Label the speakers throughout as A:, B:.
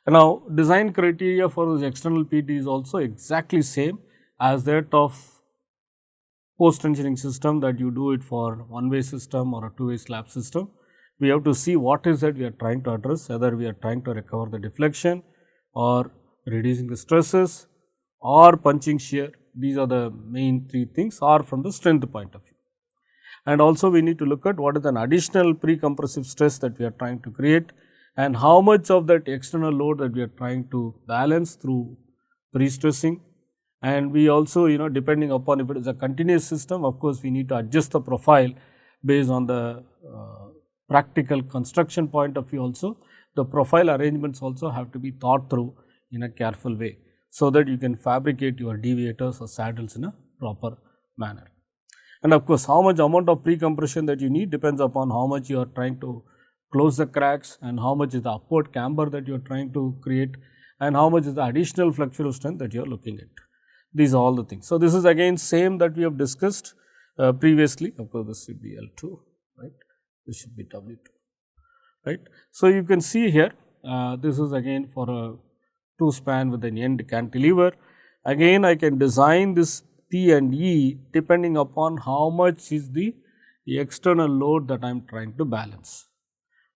A: Now, design criteria for this external PT is also exactly same as that of post tensioning system, that you do it for one-way system or a two-way slab system. We have to see what is that we are trying to address, whether we are trying to recover the deflection or reducing the stresses or punching shear. These are the main three things, or from the strength point of view. And also we need to look at what is an additional pre-compressive stress that we are trying to create, and how much of that external load that we are trying to balance through pre-stressing. And we also, depending upon if it is a continuous system, of course we need to adjust the profile based on the practical construction point of view. Also the profile arrangements also have to be thought through in a careful way, so that you can fabricate your deviators or saddles in a proper manner. And of course, how much amount of pre-compression that you need depends upon how much you are trying to close the cracks, and how much is the upward camber that you are trying to create, and how much is the additional flexural strength that you are looking at. These are all the things. So, this is again same that we have discussed previously. Of course, this should be L2, right? This should be W2, right? So, you can see here, this is again for a 2 span with an end cantilever. Again, I can design this P and E depending upon how much is the external load that I am trying to balance.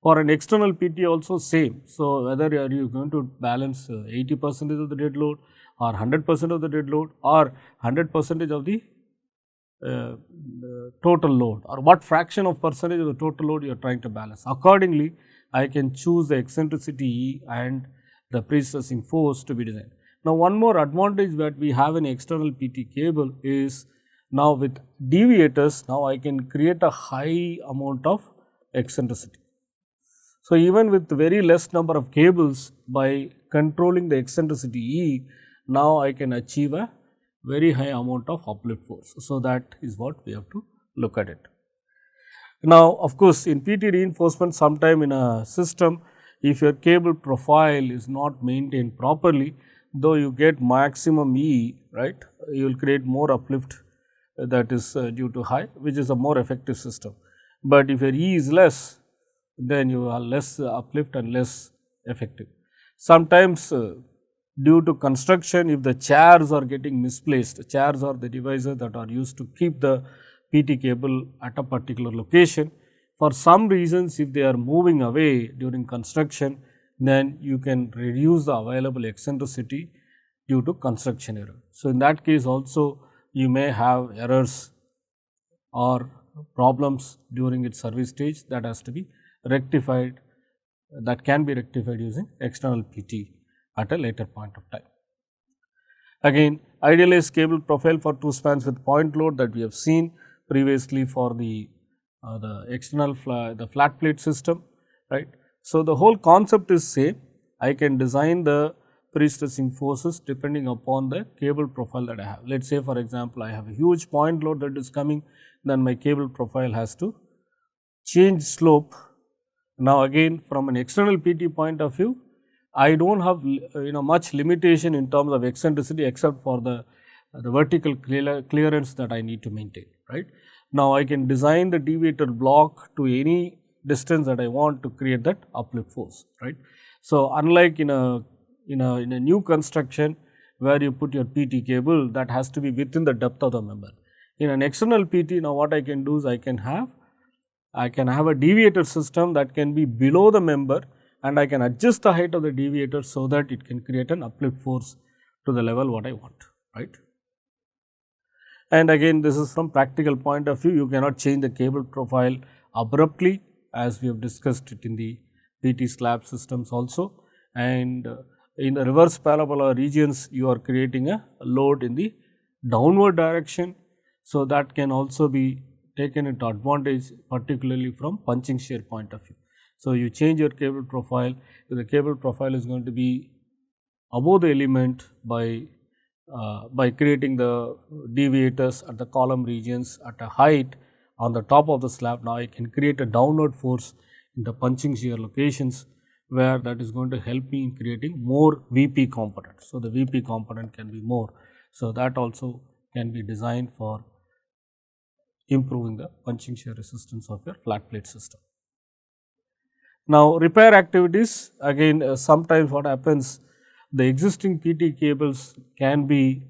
A: For an external PT also same. So, whether are you going to balance 80% of the dead load, or 100% of the dead load, or 100% of the total load, or what fraction of percentage of the total load you are trying to balance. Accordingly, I can choose the eccentricity E and the pre-stressing force to be designed. Now, one more advantage that we have in external PT cable is, now with deviators, now I can create a high amount of eccentricity. So, even with very less number of cables, by controlling the eccentricity E, now I can achieve a very high amount of uplift force. So, that is what we have to look at it. Now, of course, in PT reinforcement, sometime in a system, if your cable profile is not maintained properly, though you get maximum E, right, you will create more uplift that is due to high, which is a more effective system. But if your E is less, then you are less uplift and less effective. Sometimes due to construction, if the chairs are getting misplaced, chairs are the devices that are used to keep the PT cable at a particular location. For some reasons, if they are moving away during construction, then you can reduce the available eccentricity due to construction error. So, in that case also you may have errors or problems during its service stage that has to be rectified, that can be rectified using external PT at a later point of time. Again, idealized cable profile for 2 spans with point load that we have seen previously for the external the flat plate system, right. So, the whole concept is same. I can design the pre-stressing forces depending upon the cable profile that I have. Let us say, for example, I have a huge point load that is coming, then my cable profile has to change slope. Now, again, from an external PT point of view, I do not have much limitation in terms of eccentricity, except for the vertical clearance that I need to maintain, right. Now, I can design the deviator block to any distance that I want to create that uplift force, right. So, unlike in a new construction where you put your PT cable, that has to be within the depth of the member. In an external PT, now what I can do is I can have a deviator system that can be below the member, and I can adjust the height of the deviator so that it can create an uplift force to the level what I want, right. And again, this is from practical point of view, you cannot change the cable profile abruptly, as we have discussed it in the PT slab systems also. And in the reverse parabola regions, you are creating a load in the downward direction. So, that can also be taken into advantage, particularly from punching shear point of view. So, you change your cable profile, the cable profile is going to be above the element by creating the deviators at the column regions at a height on the top of the slab. Now, I can create a downward force in the punching shear locations, where that is going to help me in creating more VP component. So, the VP component can be more. So, that also can be designed for improving the punching shear resistance of your flat plate system. Now, repair activities, again sometimes what happens, the existing PT cables can be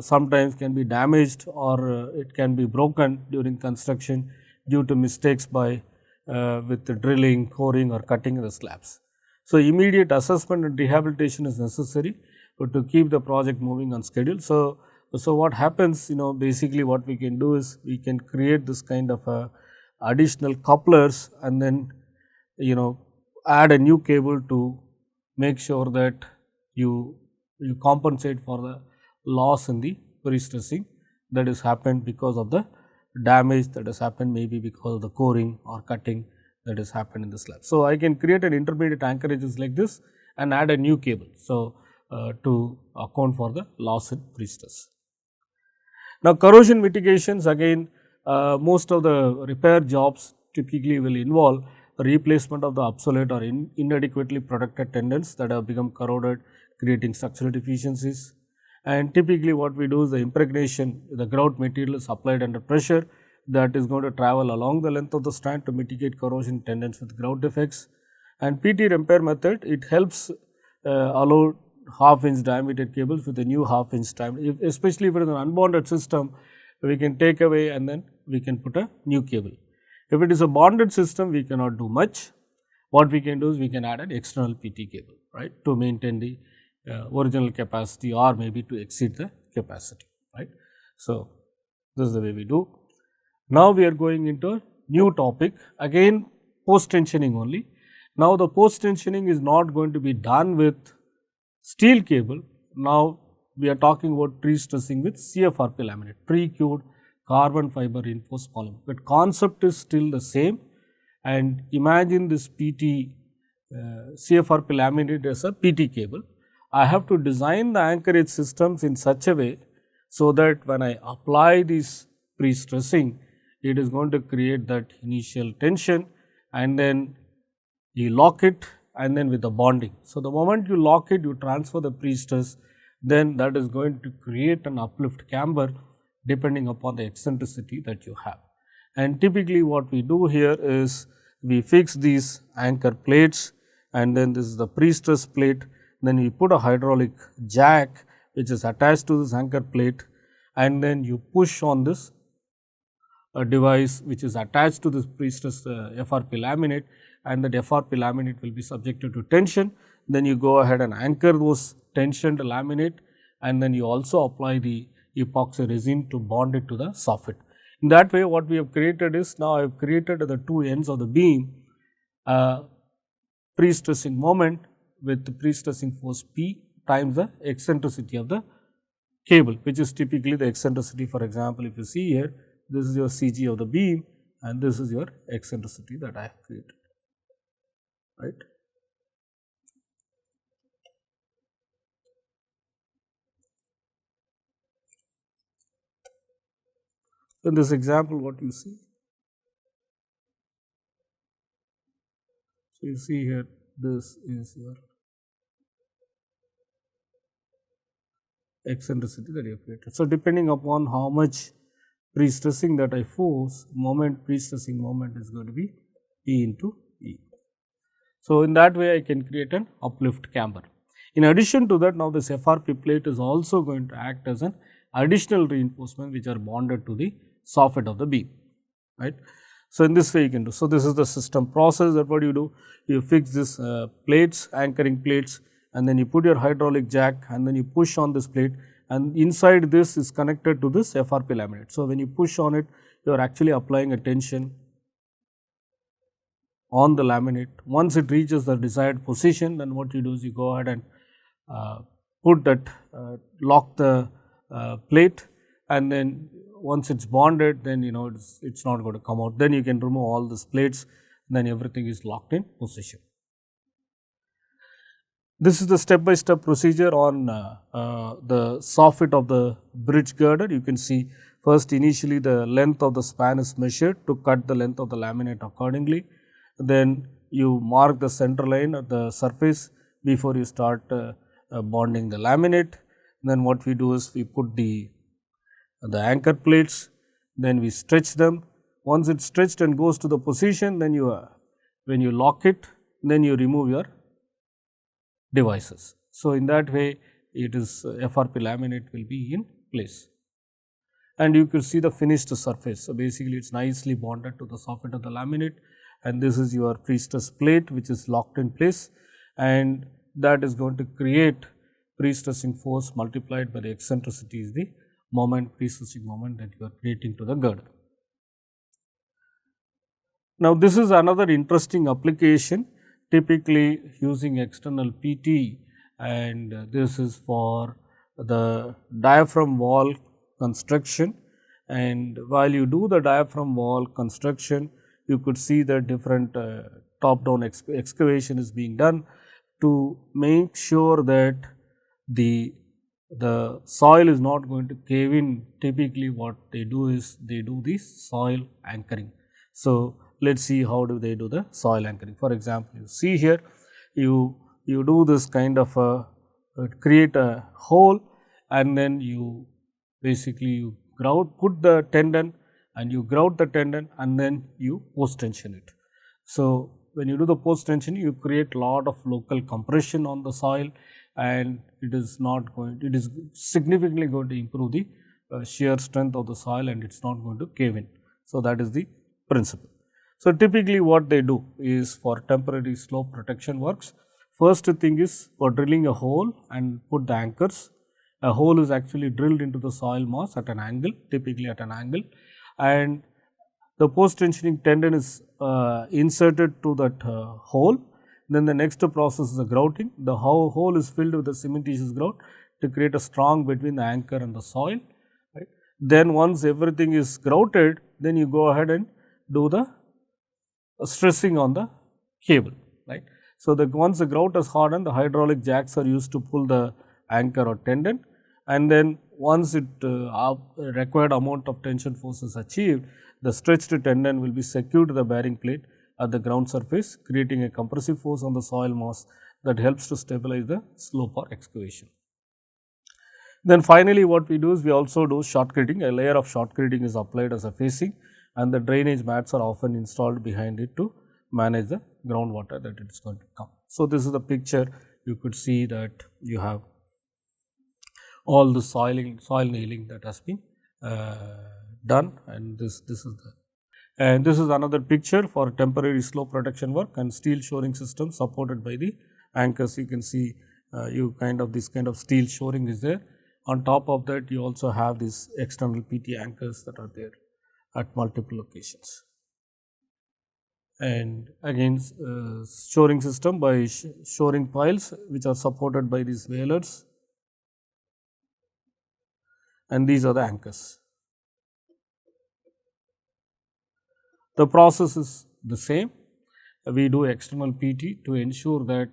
A: sometimes can be damaged, or it can be broken during construction due to mistakes by with the drilling, coring or cutting the slabs. So, immediate assessment and rehabilitation is necessary to keep the project moving on schedule. So, what happens, basically what we can do is we can create this kind of additional couplers, and then add a new cable to make sure that you compensate for the loss in the pre-stressing that has happened because of the damage that has happened, maybe because of the coring or cutting that has happened in the slab. So, I can create an intermediate anchorages like this and add a new cable. So, to account for the loss in pre-stress. Now, corrosion mitigations, again most of the repair jobs typically will involve replacement of the obsolete or inadequately protected tendons that have become corroded, creating structural deficiencies. And typically what we do is the impregnation, the grout material is applied under pressure that is going to travel along the length of the strand to mitigate corrosion tendons with grout defects. And PT repair method, it helps allow half-inch diameter cables with a new half-inch diameter, especially if it is an unbonded system, we can take away and then we can put a new cable. If it is a bonded system, we cannot do much. What we can do is we can add an external PT cable, right, to maintain the original capacity or maybe to exceed the capacity, right. So, this is the way we do. Now, we are going into a new topic, again post tensioning only. Now, the post tensioning is not going to be done with steel cable. Now, we are talking about pre-stressing with CFRP laminate, pre-cured carbon fiber reinforced polymer, but concept is still the same. And imagine this PT CFRP laminate as a PT cable. I have to design the anchorage systems in such a way so that when I apply this pre-stressing, it is going to create that initial tension, and then you lock it, and then with the bonding. So, the moment you lock it, you transfer the pre-stress, then that is going to create an uplift camber depending upon the eccentricity that you have. And typically what we do here is we fix these anchor plates, and then this is the pre-stress plate, then we put a hydraulic jack which is attached to this anchor plate, and then you push on this device which is attached to this pre-stress FRP laminate, and that FRP laminate will be subjected to tension. Then you go ahead and anchor those tensioned laminate, and then you also apply the epoxy resin to bond it to the soffit. In that way, what we have created is, now I have created at the two ends of the beam pre-stressing moment with the pre-stressing force P times the eccentricity of the cable, which is typically the eccentricity. For example, if you see here, this is your CG of the beam and this is your eccentricity that I have created, right. In this example, what you see? So, you see here, this is your eccentricity that you have created. So, depending upon how much pre-stressing that I force, pre-stressing moment is going to be P into E. So, in that way I can create an uplift camber. In addition to that, now this FRP plate is also going to act as an additional reinforcement which are bonded to the soffit of the beam, right. So, in this way you can do. So, this is the system process that what you do, you fix this plates, anchoring plates, and then you put your hydraulic jack and then you push on this plate, and inside this is connected to this FRP laminate. So, when you push on it, you are actually applying a tension on the laminate. Once it reaches the desired position, then what you do is you go ahead and put that lock the plate, and then once it's bonded, then it's not going to come out. Then you can remove all these plates, then everything is locked in position. This is the step-by-step procedure on the soffit of the bridge girder. You can see first initially the length of the span is measured to cut the length of the laminate accordingly. Then you mark the center line at the surface before you start bonding the laminate. Then what we do is we put the anchor plates, then we stretch them. Once it's stretched and goes to the position, then you when you lock it, then you remove your devices. So, in that way it is FRP laminate will be in place, and you can see the finished surface. So, basically it is nicely bonded to the soffit of the laminate, and this is your pre-stress plate which is locked in place, and that is going to create pre-stressing force multiplied by the eccentricity is the moment, pre-stressing moment that you are creating to the girder. Now, this is another interesting application, typically using external PT, and this is for the diaphragm wall construction. And while you do the diaphragm wall construction, you could see that different top down excavation is being done to make sure that the soil is not going to cave in. Typically what they do is they do the soil anchoring. So, let us see how do they do the soil anchoring. For example, you see here you do this kind of create a hole, and then you basically you put the tendon and you grout the tendon, and then you post tension it. So, when you do the post tension, you create lot of local compression on the soil, and it is significantly going to improve the shear strength of the soil, and it is not going to cave in. So, that is the principle. So, typically what they do is for temporary slope protection works, first thing is for drilling a hole and put the anchors. A hole is actually drilled into the soil mass at an angle, typically at an angle, and the post tensioning tendon is inserted to that hole. Then the next process is the grouting. The hole is filled with the cementitious grout to create a strong between the anchor and the soil. Right. Then once everything is grouted, then you go ahead and do the stressing on the cable, right. So, once the grout is hardened, the hydraulic jacks are used to pull the anchor or tendon, and then once it required amount of tension force is achieved, the stretched tendon will be secured to the bearing plate at the ground surface, creating a compressive force on the soil mass that helps to stabilize the slope or excavation. Then finally, what we do is we also do shotcreting. A layer of shotcreting is applied as a facing, and the drainage mats are often installed behind it to manage the groundwater that it is going to come. So, this is the picture. You could see that you have all the soil nailing that has been done, and this is another picture for temporary slope protection work and steel shoring system supported by the anchors. You can see this kind of steel shoring is there. On top of that, you also have these external PT anchors that are there at multiple locations. And again, shoring system by shoring piles which are supported by these whalers, and these are the anchors. The process is the same. We do external PT to ensure that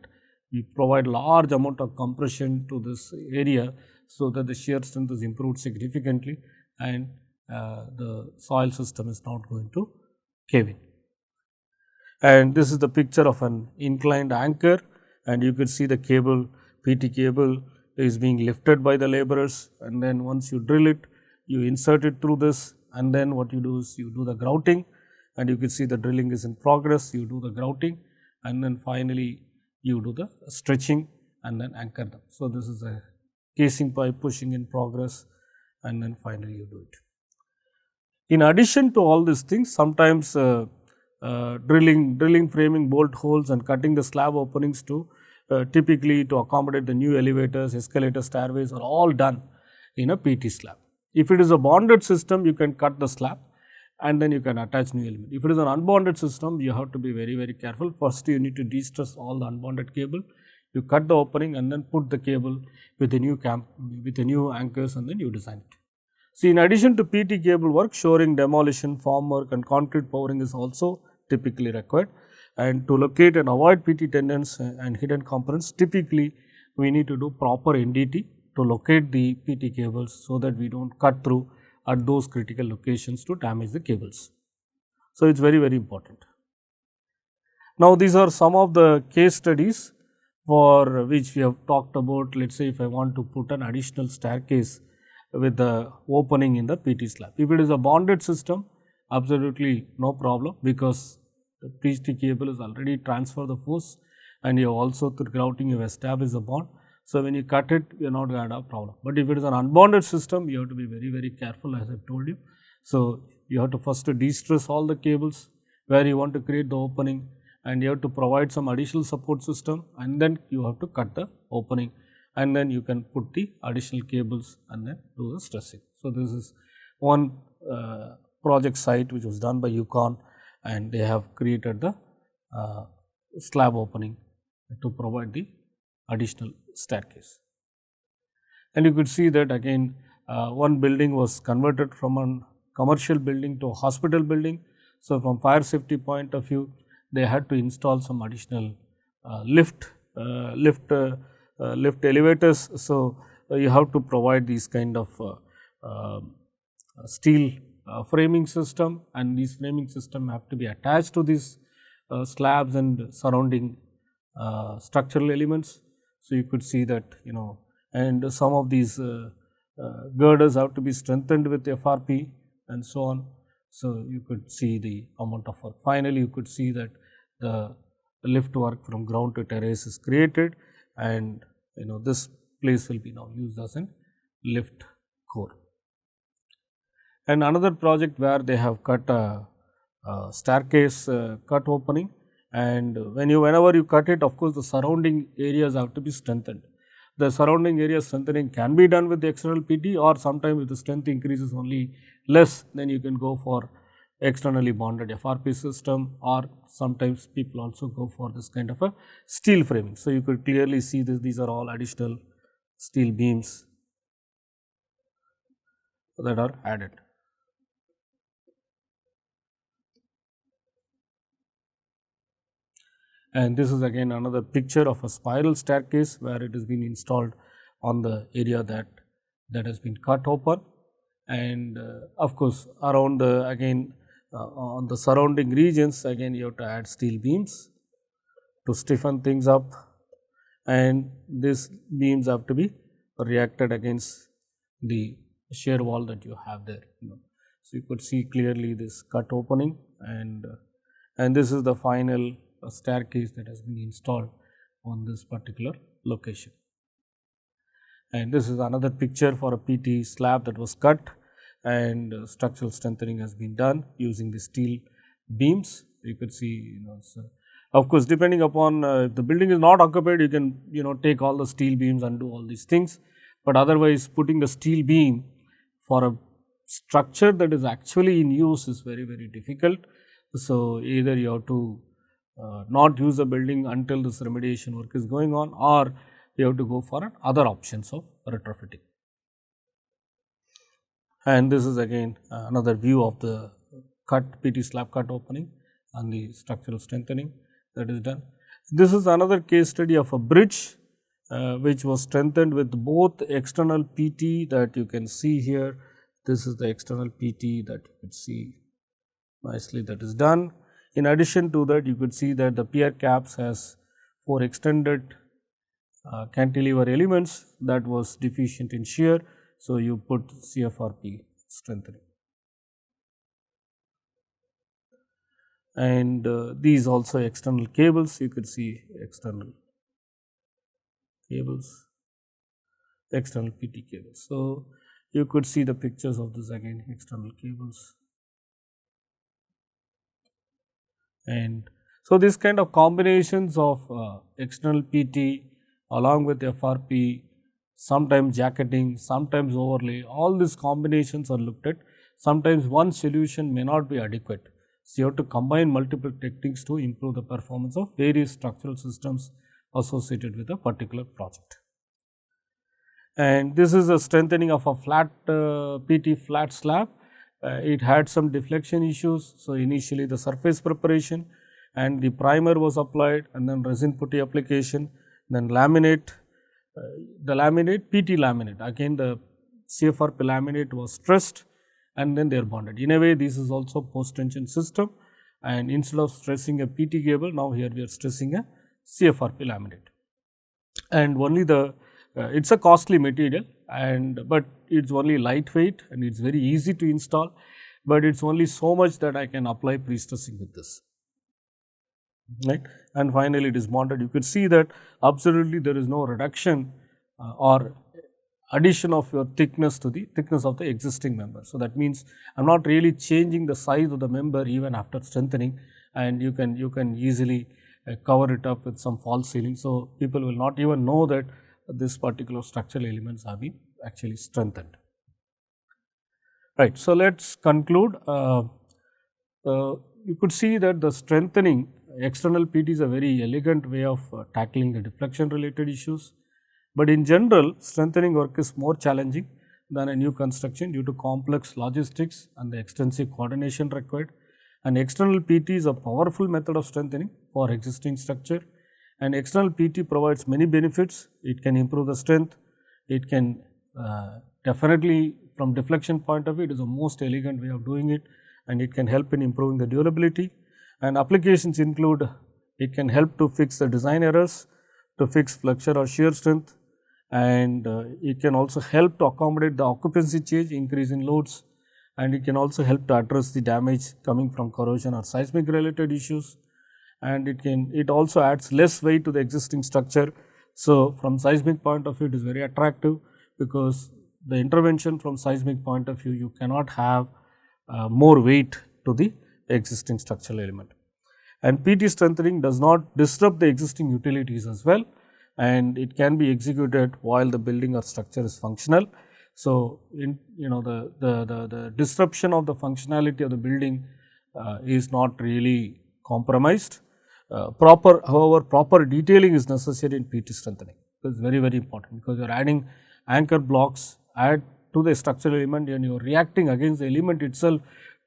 A: we provide large amount of compression to this area, so that the shear strength is improved significantly, and the soil system is not going to cave in. And this is the picture of an inclined anchor, and you can see the cable, PT cable is being lifted by the laborers, and then once you drill it, you insert it through this, and then what you do is you do the grouting, and you can see the drilling is in progress. You do the grouting, and then finally you do the stretching and then anchor them. So, this is a casing pipe pushing in progress, and then finally you do it. In addition to all these things, sometimes drilling framing bolt holes and cutting the slab openings to typically to accommodate the new elevators, escalator, stairways are all done in a PT slab. If it is a bonded system, you can cut the slab and then you can attach new element. If it is an unbonded system, you have to be very careful. First, you need to de-stress all the unbonded cable. You cut the opening and then put the cable with the new anchors, and then you design it. See, in addition to PT cable work, shoring, demolition, formwork and concrete powering is also typically required. And to locate and avoid PT tendons and hidden components, typically we need to do proper NDT to locate the PT cables, so that we do not cut through at those critical locations to damage the cables. So, it is very important. Now, these are some of the case studies for which we have talked about. Let us say if I want to put an additional staircase with the opening in the PT slab. If it is a bonded system, absolutely no problem, because The pre-stressed cable is already transfer the force, and you have also through grouting you have established the bond. So, when you cut it, you are not going to have a problem. But if it is an unbonded system, you have to be very, very careful, as I told you. So, you have to first de-stress all the cables where you want to create the opening, and you have to provide some additional support system, and then you have to cut the opening, and then you can put the additional cables and then do the stressing. So, this is one project site which was done by UConn, and they have created the slab opening to provide the additional staircase. And you could see that again one building was converted from a commercial building to a hospital building. So, from fire safety point of view, they had to install some additional lift elevators. So, you have to provide these kind of steel framing system, and these framing system have to be attached to these slabs and surrounding structural elements. So, you could see that, and some of these girders have to be strengthened with FRP and so on. So, you could see the amount of work. Finally, you could see that the lift work from ground to terrace is created, and this place will be now used as a lift core. And another project where they have cut a staircase cut opening, and whenever you cut it, of course, the surrounding areas have to be strengthened. The surrounding area strengthening can be done with the external PT, or sometimes if the strength increases only less, then you can go for externally bonded FRP system, or sometimes people also go for this kind of a steel framing. So, you could clearly see this, these are all additional steel beams that are added. And this is again another picture of a spiral staircase where it has been installed on the area that has been cut open, and of course, around the on the surrounding regions, again you have to add steel beams to stiffen things up, and these beams have to be reacted against the shear wall that you have there. So, you could see clearly this cut opening, and this is the final staircase that has been installed on this particular location. And this is another picture for a PT slab that was cut, and structural strengthening has been done using the steel beams. You could see, of course, depending upon if the building is not occupied, you can take all the steel beams and do all these things, but otherwise putting the steel beam for a structure that is actually in use is very, very difficult. So, either you have to not use the building until this remediation work is going on, or you have to go for other options of retrofitting. And this is again another view of the PT slab cut opening and the structural strengthening that is done. This is another case study of a bridge which was strengthened with both external PT that you can see here. This is the external PT that you could see nicely that is done. In addition to that, you could see that the pier caps has 4 extended cantilever elements that was deficient in shear. So, you put CFRP strengthening, and these also external cables, you could see external cables, external PT cables. So, you could see the pictures of this again, external cables. And so, this kind of combinations of external PT along with FRP, sometimes jacketing, sometimes overlay, all these combinations are looked at. Sometimes one solution may not be adequate. So, you have to combine multiple techniques to improve the performance of various structural systems associated with a particular project. And this is a strengthening of a flat PT flat slab. It had some deflection issues. So, initially the surface preparation and the primer was applied, and then resin putty application, then laminate, PT laminate, again the CFRP laminate was stressed, and then they are bonded. In a way, this is also post tension system, and instead of stressing a PT cable, now here we are stressing a CFRP laminate. And only it is a costly material, but it is only lightweight and it is very easy to install, but it is only so much that I can apply pre-stressing with this. right, and finally it is bonded. You could see that absolutely there is no reduction or addition of your thickness to the thickness of the existing member. So, that means I am not really changing the size of the member even after strengthening, and you can easily cover it up with some false ceiling. So, people will not even know that this particular structural elements have been actually strengthened. Right. So, let us conclude. You could see that the strengthening external PT is a very elegant way of tackling the deflection related issues. But in general, strengthening work is more challenging than a new construction due to complex logistics and the extensive coordination required. And external PT is a powerful method of strengthening for existing structure, and external PT provides many benefits. It can improve the strength, it can definitely from deflection point of view, it is the most elegant way of doing it, and it can help in improving the durability. And applications include, it can help to fix the design errors, to fix flexure or shear strength, and it can also help to accommodate the occupancy change, increase in loads, and it can also help to address the damage coming from corrosion or seismic related issues, and it also adds less weight to the existing structure. So, from seismic point of view, it is very attractive, because the intervention from seismic point of view, you cannot have more weight to the existing structural element. And PT strengthening does not disrupt the existing utilities as well, and it can be executed while the building or structure is functional. So, the disruption of the functionality of the building is not really compromised. However, proper detailing is necessary in PT strengthening. It is very, very important, because you are adding anchor blocks add to the structural element, and you are reacting against the element itself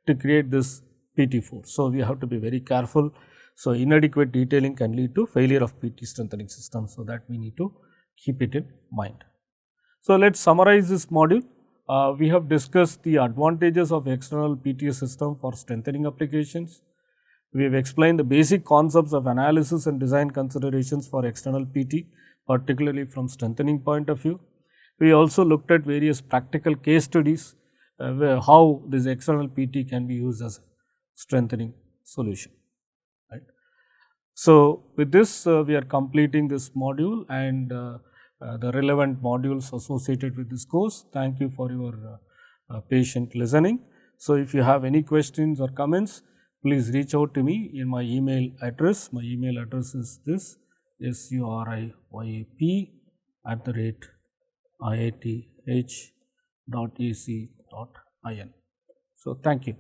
A: to create this PT force. So, we have to be very careful. So, inadequate detailing can lead to failure of PT strengthening system. So, that we need to keep it in mind. So, let us summarize this module. We have discussed the advantages of external PTA system for strengthening applications. We have explained the basic concepts of analysis and design considerations for external PT, particularly from strengthening point of view. We also looked at various practical case studies where how this external PT can be used as a strengthening solution. Right. So, with this we are completing this module and the relevant modules associated with this course. Thank you for your patient listening. So, if you have any questions or comments, please reach out to me in my email address. My email address is this suriyap@iith.ac.in. So, thank you.